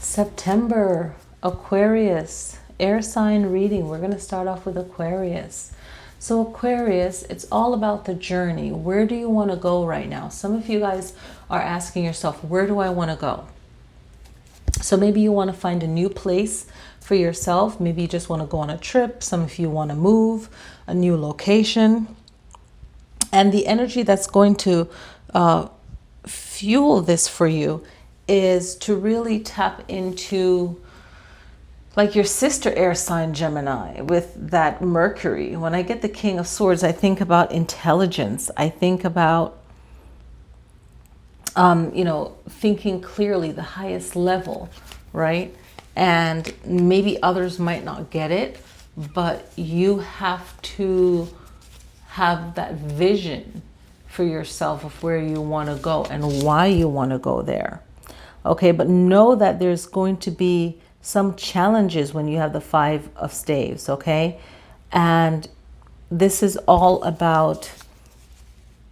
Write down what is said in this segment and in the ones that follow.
September, Aquarius, air sign reading. We're going to start off with Aquarius. So Aquarius, it's all about the journey. Where do you want to go right now? Some of you guys are asking yourself, where do I want to go? So maybe you want to find a new place for yourself. Maybe you just want to go on a trip. Some of you want to move, a new location. And the energy that's going to fuel this for you is to really tap into like your sister air sign Gemini with that Mercury. When I get the King of Swords, I think about intelligence. I think about, thinking clearly, the highest level, right? And maybe others might not get it, but you have to have that vision for yourself of where you want to go and why you want to go there. Okay, but know that there's going to be some challenges when you have the Five of Staves, okay? And this is all about,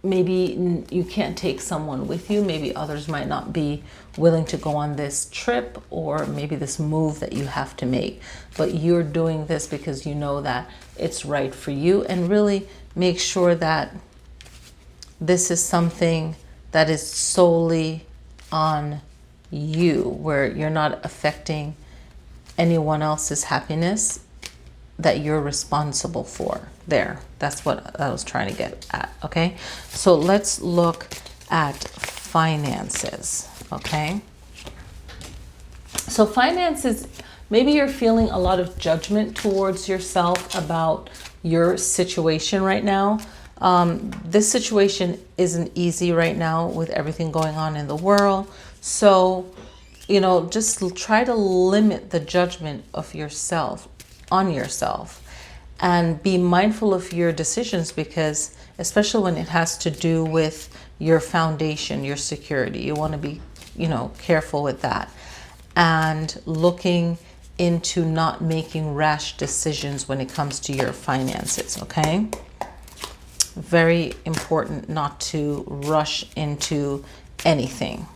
maybe you can't take someone with you. Maybe others might not be willing to go on this trip, or maybe this move that you have to make. But you're doing this because you know that it's right for you. And really make sure that this is something that is solely on you, where you're not affecting anyone else's happiness, that you're responsible for. There, that's what I was trying to get at. Okay, so let's look at finances. Okay, so finances, maybe you're feeling a lot of judgment towards yourself about your situation right now. This situation isn't easy right now with everything going on in the world. So, just try to limit the judgment of yourself on yourself and be mindful of your decisions, because especially when it has to do with your foundation, your security, you want to be, careful with that, and looking into not making rash decisions when it comes to your finances. Okay. Very important not to rush into anything.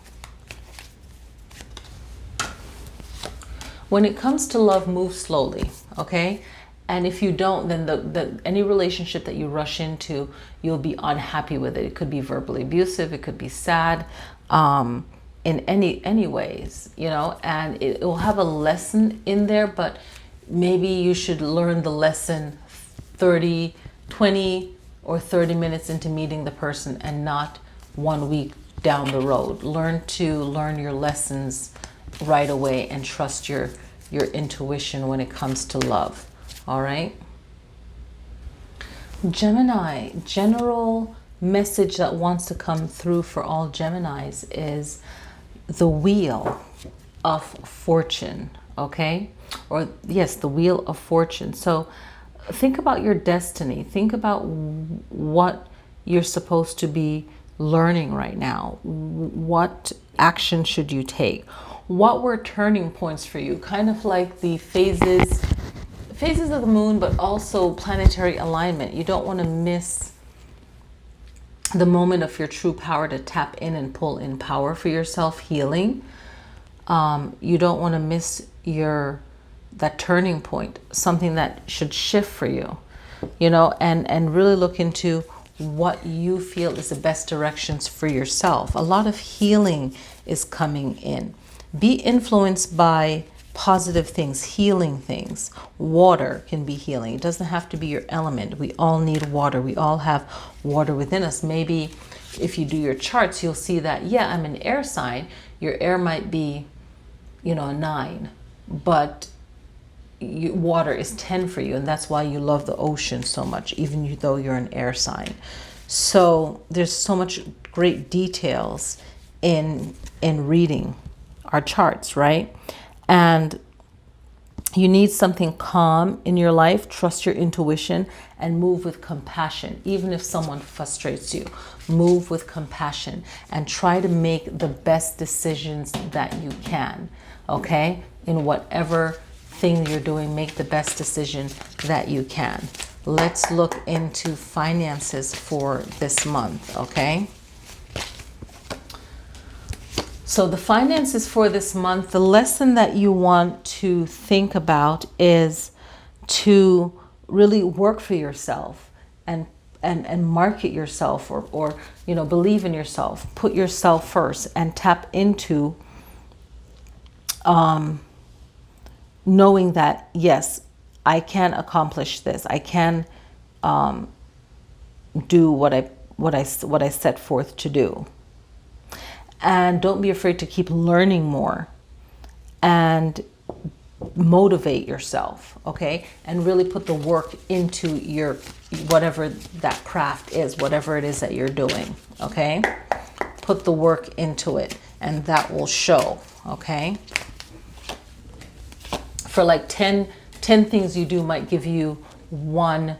When it comes to love, move slowly, okay? And if you don't, then any relationship that you rush into, you'll be unhappy with it. It could be verbally abusive, it could be sad, in any ways, and it will have a lesson in there, but maybe you should learn the lesson 20 or 30 minutes into meeting the person, and not 1 week down the road. Learn your lessons right away and trust your intuition when it comes to love. All right. Gemini, general message that wants to come through for all Geminis is the Wheel of Fortune. Okay, or yes, the Wheel of Fortune. So think about your destiny. Think about what you're supposed to be learning right now. What action should you take? What were turning points for you? Kind of like the phases of the moon, but also planetary alignment. You don't want to miss the moment of your true power to tap in and pull in power for yourself, healing. You don't want to miss that turning point, something that should shift for you, and really look into what you feel is the best directions for yourself. A lot of healing is coming in. Be influenced by positive things, healing things. Water can be healing. It doesn't have to be your element. We all need water. We all have water within us. Maybe if you do your charts, you'll see that, yeah, I'm an air sign. Your air might be, a 9, but water is 10 for you, and that's why you love the ocean so much, even though you're an air sign. So there's so much great details in reading our charts, right? And you need something calm in your life. Trust your intuition and move with compassion. Even if someone frustrates you, move with compassion and try to make the best decisions that you can. Okay, in whatever thing you're doing, make the best decision that you can. Let's look into finances for this month. Okay, So the finances for this month, the lesson that you want to think about is to really work for yourself and market yourself, or believe in yourself, put yourself first, and tap into knowing that, yes, I can accomplish this. I can do what I set forth to do. And don't be afraid to keep learning more and motivate yourself, okay? And really put the work into your, whatever that craft is, whatever it is that you're doing, okay? Put the work into it and that will show, okay? For like 10 things you do might give you one,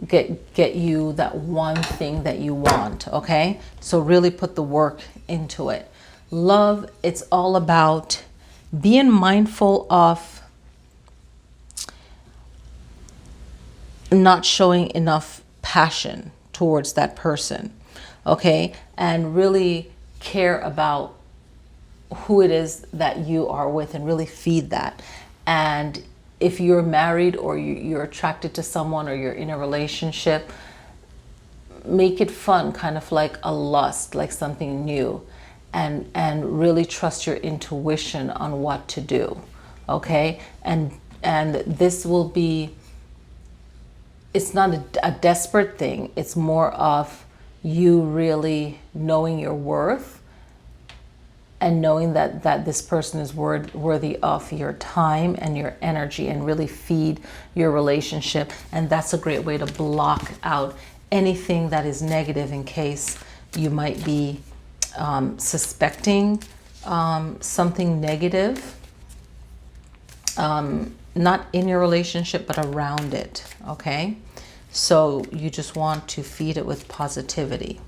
get you that one thing that you want, okay? So really put the work into it. Love, it's all about being mindful of not showing enough passion towards that person, okay? And really care about who it is that you are with and really feed that. And if you're married or you're attracted to someone or you're in a relationship, make it fun, kind of like a lust, like something new, and really trust your intuition on what to do, okay? And this will be, it's not a desperate thing. It's more of you really knowing your worth and knowing that this person is worthy of your time and your energy, and really feed your relationship. And that's a great way to block out anything that is negative, in case you might be suspecting something negative, not in your relationship, but around it, okay? So you just want to feed it with positivity.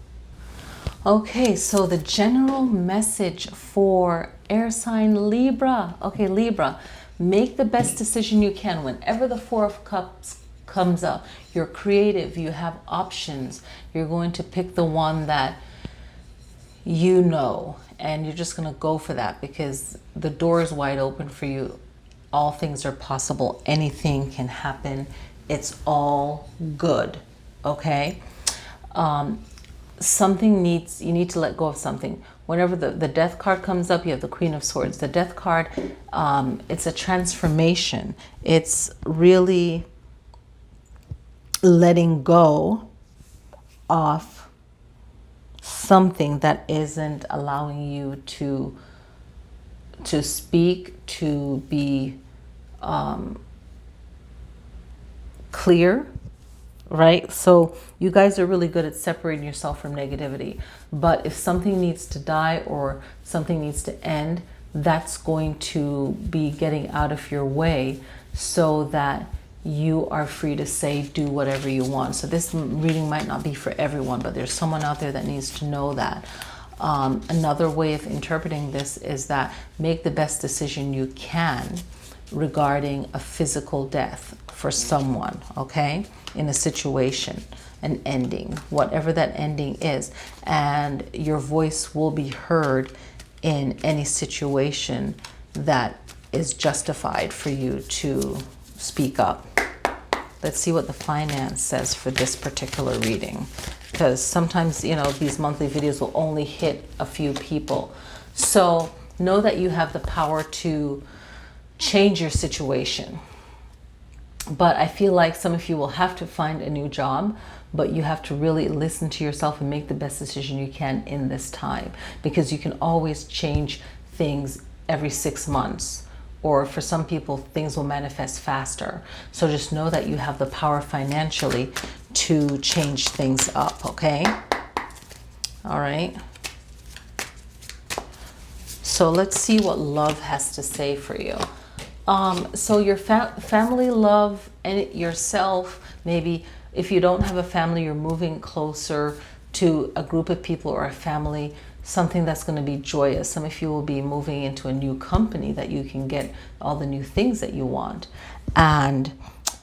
Okay, so the general message for air sign Libra. Okay, Libra, make the best decision you can. Whenever the Four of Cups comes up, you're creative, you have options. You're going to pick the one that you know, and you're just going to go for that because the door is wide open for you. All things are possible. Anything can happen. It's all good, okay? You need to let go of something. Whenever the death card comes up, you have the Queen of Swords. The death card, it's a transformation. It's really letting go of something that isn't allowing you to speak, to be clear, right? So you guys are really good at separating yourself from negativity. But if something needs to die or something needs to end, that's going to be getting out of your way so that you are free to say, do whatever you want. So this reading might not be for everyone, but there's someone out there that needs to know that. Another way of interpreting this is that make the best decision you can regarding a physical death for someone, okay, in a situation, an ending, whatever that ending is, and your voice will be heard in any situation that is justified for you to speak up. Let's see what the finance says for this particular reading, because sometimes, these monthly videos will only hit a few people. So know that you have the power to change your situation. But I feel like some of you will have to find a new job, but you have to really listen to yourself and make the best decision you can in this time, because you can always change things every 6 months. Or for some people, things will manifest faster. So just know that you have the power financially to change things up, okay? All right. So let's see what love has to say for you. So your family, love, and yourself, maybe if you don't have a family, you're moving closer to a group of people or a family, something that's going to be joyous. Some of you will be moving into a new company that you can get all the new things that you want, and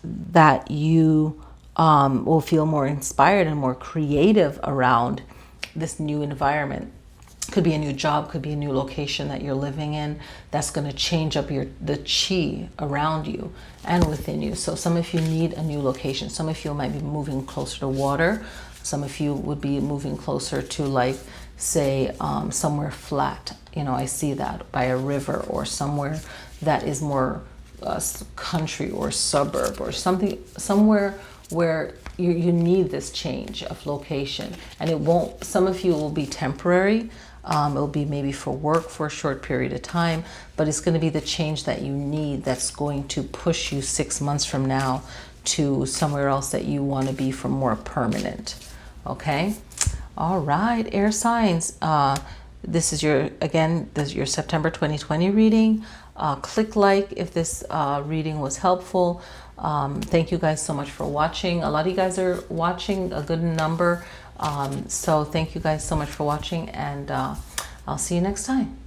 that you will feel more inspired and more creative around this new environment. Could be a new job, could be a new location that you're living in. That's going to change up the chi around you and within you. So some of you need a new location. Some of you might be moving closer to water. Some of you would be moving closer to, like, say, somewhere flat. You know, I see that by a river, or somewhere that is more country or suburb, or something, somewhere where you need this change of location. And it won't, some of you will be temporary. It'll be maybe for work for a short period of time, but it's going to be the change that you need that's going to push you 6 months from now to somewhere else that you want to be for more permanent. Okay? All right, air signs. This is your, again, this is your September 2020 reading. Click like if this reading was helpful. Thank you guys so much for watching. A lot of you guys are watching, a good number. So thank you guys so much for watching, and I'll see you next time.